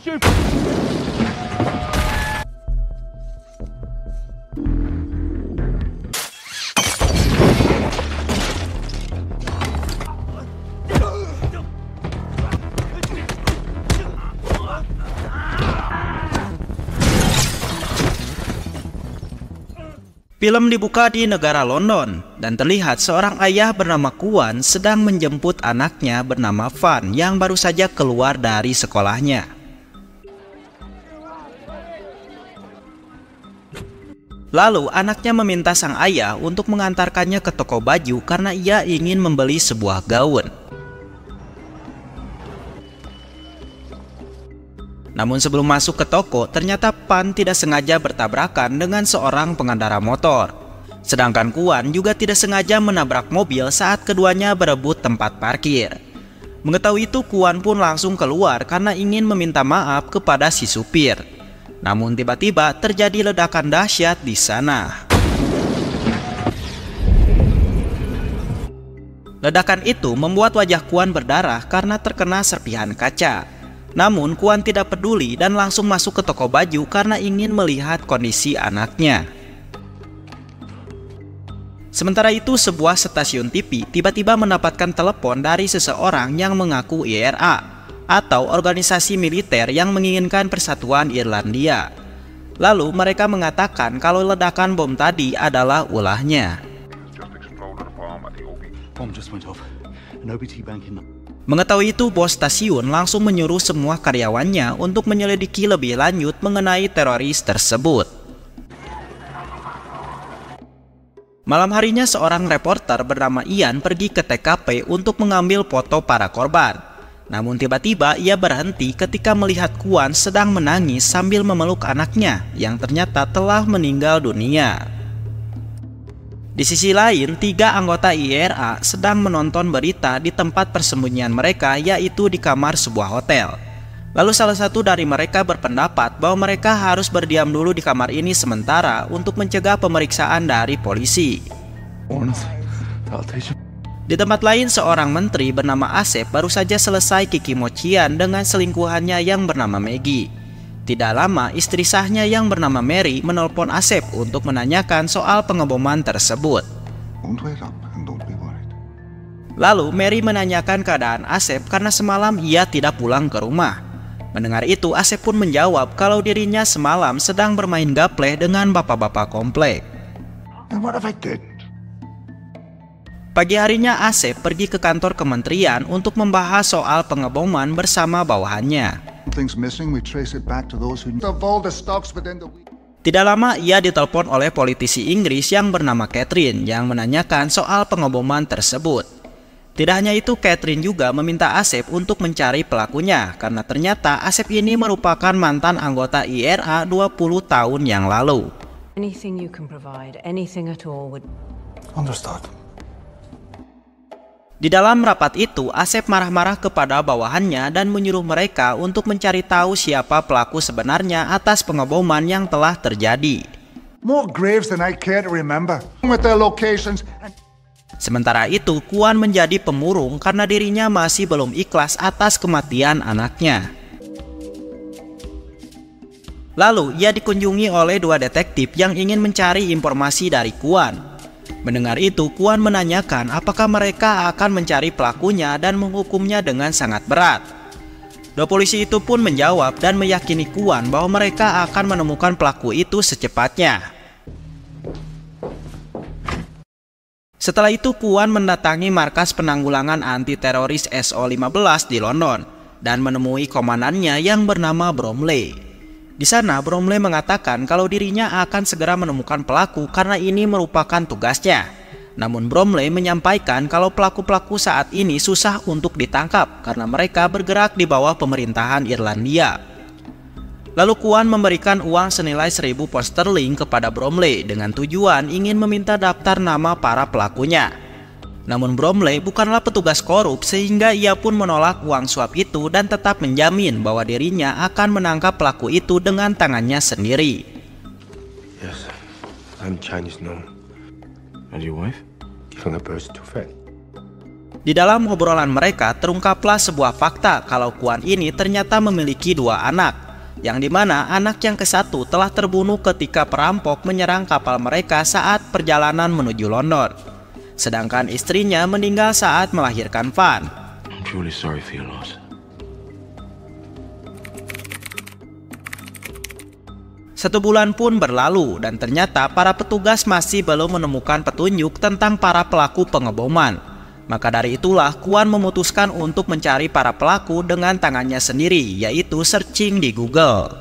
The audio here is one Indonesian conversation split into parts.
Film dibuka di negara London dan terlihat seorang ayah bernama Kwon sedang menjemput anaknya bernama Van yang baru saja keluar dari sekolahnya. Lalu anaknya meminta sang ayah untuk mengantarkannya ke toko baju karena ia ingin membeli sebuah gaun. Namun sebelum masuk ke toko, ternyata Pan tidak sengaja bertabrakan dengan seorang pengendara motor. Sedangkan Kwon juga tidak sengaja menabrak mobil saat keduanya berebut tempat parkir. Mengetahui itu, Kwon pun langsung keluar karena ingin meminta maaf kepada si supir. Namun tiba-tiba terjadi ledakan dahsyat di sana. Ledakan itu membuat wajah Kwon berdarah karena terkena serpihan kaca. Namun Kwon tidak peduli dan langsung masuk ke toko baju karena ingin melihat kondisi anaknya. Sementara itu, sebuah stasiun TV tiba-tiba mendapatkan telepon dari seseorang yang mengaku IRA atau organisasi militer yang menginginkan persatuan Irlandia. Lalu mereka mengatakan kalau ledakan bom tadi adalah ulahnya. Mengetahui itu, bos stasiun langsung menyuruh semua karyawannya untuk menyelidiki lebih lanjut mengenai teroris tersebut. Malam harinya, seorang reporter bernama Ian pergi ke TKP untuk mengambil foto para korban. Namun tiba-tiba ia berhenti ketika melihat Kwon sedang menangis sambil memeluk anaknya yang ternyata telah meninggal dunia. Di sisi lain, 3 anggota IRA sedang menonton berita di tempat persembunyian mereka, yaitu di kamar sebuah hotel. Lalu salah satu dari mereka berpendapat bahwa mereka harus berdiam dulu di kamar ini sementara untuk mencegah pemeriksaan dari polisi. Di tempat lain, seorang menteri bernama Asep baru saja selesai kikimocian dengan selingkuhannya yang bernama Maggie. Tidak lama, istri sahnya yang bernama Mary menelpon Asep untuk menanyakan soal pengeboman tersebut. Lalu Mary menanyakan keadaan Asep karena semalam ia tidak pulang ke rumah. Mendengar itu, Asep pun menjawab kalau dirinya semalam sedang bermain gaple dengan bapak-bapak komplek. Pagi harinya, Asep pergi ke kantor kementerian untuk membahas soal pengeboman bersama bawahannya. Tidak lama ia ditelepon oleh politisi Inggris yang bernama Catherine yang menanyakan soal pengeboman tersebut. Tidak hanya itu, Catherine juga meminta Asep untuk mencari pelakunya karena ternyata Asep ini merupakan mantan anggota IRA 20 tahun yang lalu. Di dalam rapat itu, Asep marah-marah kepada bawahannya dan menyuruh mereka untuk mencari tahu siapa pelaku sebenarnya atas pengeboman yang telah terjadi. Sementara itu, Kwon menjadi pemurung karena dirinya masih belum ikhlas atas kematian anaknya. Lalu, ia dikunjungi oleh 2 detektif yang ingin mencari informasi dari Kwon. Mendengar itu, Kwon menanyakan apakah mereka akan mencari pelakunya dan menghukumnya dengan sangat berat. 2 polisi itu pun menjawab dan meyakini Kwon bahwa mereka akan menemukan pelaku itu secepatnya. Setelah itu, Kwon mendatangi markas penanggulangan anti-teroris SO15 di London dan menemui komandannya yang bernama Bromley. Di sana, Bromley mengatakan kalau dirinya akan segera menemukan pelaku karena ini merupakan tugasnya. Namun Bromley menyampaikan kalau pelaku-pelaku saat ini susah untuk ditangkap karena mereka bergerak di bawah pemerintahan Irlandia. Lalu Kwon memberikan uang senilai 1.000 pound sterling kepada Bromley dengan tujuan ingin meminta daftar nama para pelakunya. Namun Bromley bukanlah petugas korup sehingga ia pun menolak uang suap itu dan tetap menjamin bahwa dirinya akan menangkap pelaku itu dengan tangannya sendiri. Yes, I'm Chinese now. And your wife? Giving a birth to Fred. Di dalam obrolan mereka terungkaplah sebuah fakta kalau Kwon ini ternyata memiliki 2 anak, yang dimana anak yang ke-1 telah terbunuh ketika perampok menyerang kapal mereka saat perjalanan menuju London. Sedangkan istrinya meninggal saat melahirkan Van. I'm truly sorry for your loss. 1 bulan pun berlalu dan ternyata para petugas masih belum menemukan petunjuk tentang para pelaku pengeboman. Maka dari itulah Kwon memutuskan untuk mencari para pelaku dengan tangannya sendiri, yaitu searching di Google.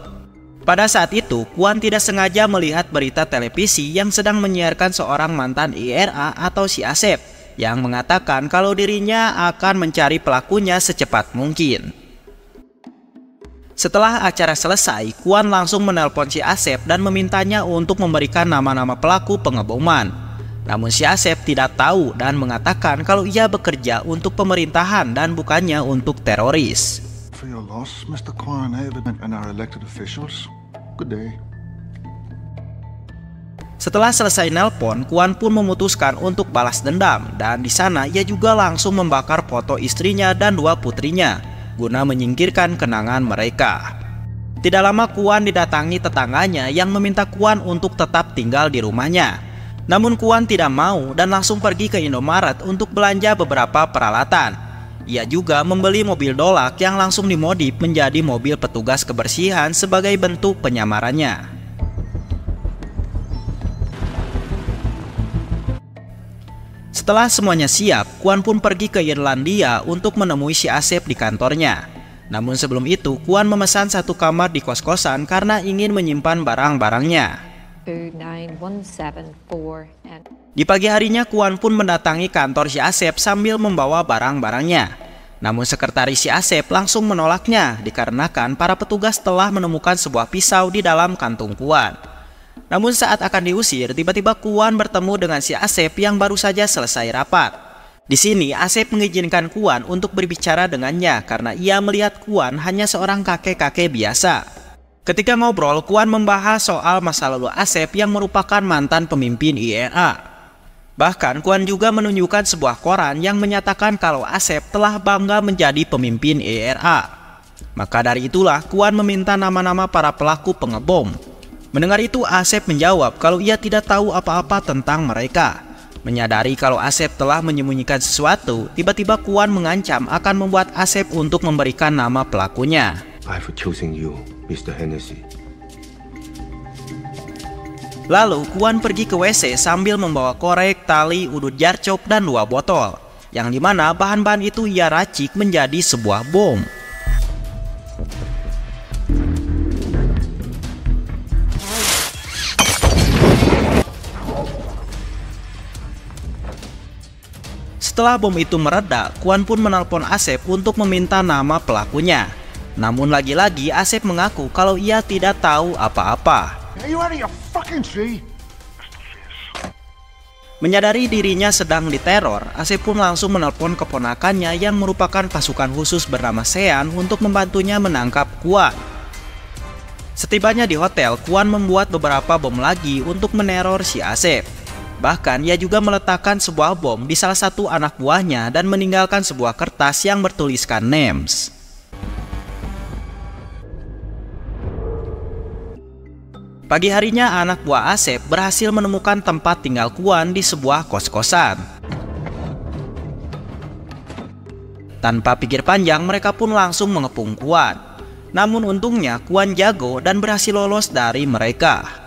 Pada saat itu, Kwon tidak sengaja melihat berita televisi yang sedang menyiarkan seorang mantan IRA atau si Asep yang mengatakan kalau dirinya akan mencari pelakunya secepat mungkin. Setelah acara selesai, Kwon langsung menelpon si Asep dan memintanya untuk memberikan nama-nama pelaku pengeboman. Namun si Asep tidak tahu dan mengatakan kalau ia bekerja untuk pemerintahan dan bukannya untuk teroris. For your loss, Mr. Kwon and our elected officials. Good day. Setelah selesai nelpon, Kwon pun memutuskan untuk balas dendam dan di sana ia juga langsung membakar foto istrinya dan 2 putrinya guna menyingkirkan kenangan mereka. Tidak lama Kwon didatangi tetangganya yang meminta Kwon untuk tetap tinggal di rumahnya. Namun Kwon tidak mau dan langsung pergi ke Indomaret untuk belanja beberapa peralatan. Ia juga membeli mobil dolak yang langsung dimodif menjadi mobil petugas kebersihan sebagai bentuk penyamarannya. Setelah semuanya siap, Kwon pun pergi ke Irlandia untuk menemui si Asep di kantornya. Namun sebelum itu, Kwon memesan 1 kamar di kos-kosan karena ingin menyimpan barang-barangnya. Di pagi harinya Kwon pun mendatangi kantor si Asep sambil membawa barang-barangnya. Namun sekretaris si Asep langsung menolaknya dikarenakan para petugas telah menemukan sebuah pisau di dalam kantung Kwon. Namun saat akan diusir, tiba-tiba Kwon bertemu dengan si Asep yang baru saja selesai rapat. Di sini Asep mengizinkan Kwon untuk berbicara dengannya karena ia melihat Kwon hanya seorang kakek-kakek biasa. Ketika ngobrol, Kwon membahas soal masa lalu Asep yang merupakan mantan pemimpin IRA. Bahkan Kwon juga menunjukkan sebuah koran yang menyatakan kalau Asep telah bangga menjadi pemimpin IRA. Maka dari itulah Kwon meminta nama-nama para pelaku pengebom. Mendengar itu Asep menjawab kalau ia tidak tahu apa-apa tentang mereka. Menyadari kalau Asep telah menyembunyikan sesuatu, tiba-tiba Kwon mengancam akan membuat Asep untuk memberikan nama pelakunya. I for choosing you, Mr. Hennessy. Lalu Kwon pergi ke WC sambil membawa korek, tali, udut jarcop, dan 2 botol. Yang dimana bahan-bahan itu ia racik menjadi sebuah bom. Setelah bom itu mereda, Kwon pun menelpon Asep untuk meminta nama pelakunya. Namun lagi-lagi Asep mengaku kalau ia tidak tahu apa-apa. Menyadari dirinya sedang diteror, Asep pun langsung menelpon keponakannya yang merupakan pasukan khusus bernama Sean untuk membantunya menangkap Kwon. Setibanya di hotel, Kwon membuat beberapa bom lagi untuk meneror si Asep. Bahkan ia juga meletakkan sebuah bom di salah satu anak buahnya dan meninggalkan sebuah kertas yang bertuliskan names. Pagi harinya anak buah Asep berhasil menemukan tempat tinggal Kwon di sebuah kos-kosan. Tanpa pikir panjang mereka pun langsung mengepung Kwon. Namun untungnya Kwon jago dan berhasil lolos dari mereka.